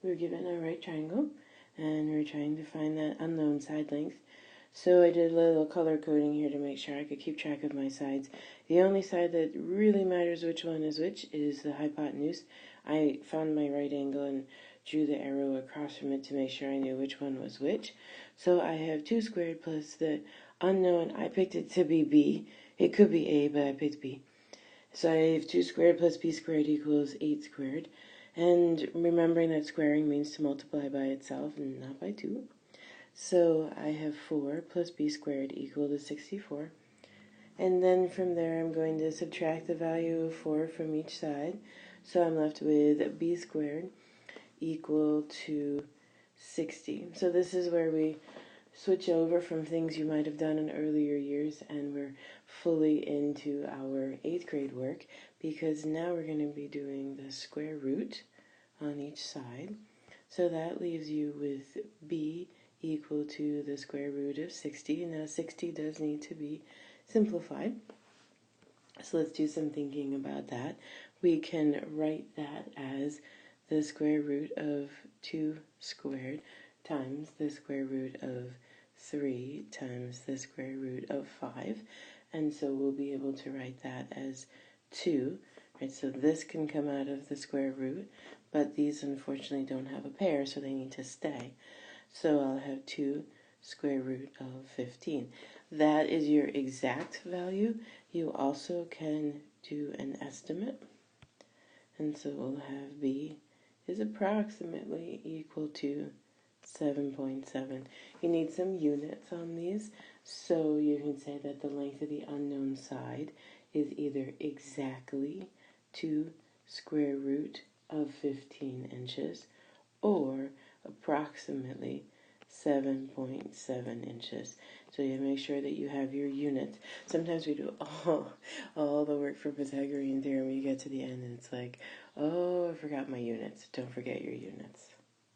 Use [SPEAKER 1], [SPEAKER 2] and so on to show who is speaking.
[SPEAKER 1] we're given a right triangle, and we're trying to find that unknown side length. So I did a little color coding here to make sure I could keep track of my sides. The only side that really matters which one is which is the hypotenuse. I found my right angle and drew the arrow across from it to make sure I knew which one was which. So I have 2 squared plus the unknown. I picked it to be b. It could be a, but I picked b. So I have 2 squared plus b squared equals 8 squared. And remembering that squaring means to multiply by itself and not by 2. So I have 4 plus b squared equal to 64. And then from there I'm going to subtract the value of 4 from each side. So I'm left with b squared equal to 60. So this is where we switch over from things you might have done in earlier years, and we're fully into our 8th grade work, because now we're going to be doing the square root on each side. So that leaves you with b equal to the square root of 60. Now 60 does need to be simplified. So let's do some thinking about that. We can write that as the square root of 2 squared times the square root of 3 times the square root of 5. And so we'll be able to write that as 2. Right, so this can come out of the square root, but these unfortunately don't have a pair, so they need to stay. So I'll have 2 square root of 15. That is your exact value. You also can do an estimate. And so we'll have b is approximately equal to 7.7. You need some units on these, so you can say that the length of the unknown side is either exactly 2 square root of 15 inches or approximately 7.7 inches. So you make sure that you have your units. Sometimes we do all the work for Pythagorean theorem. You get to the end and it's like, oh, I forgot my units. Don't forget your units.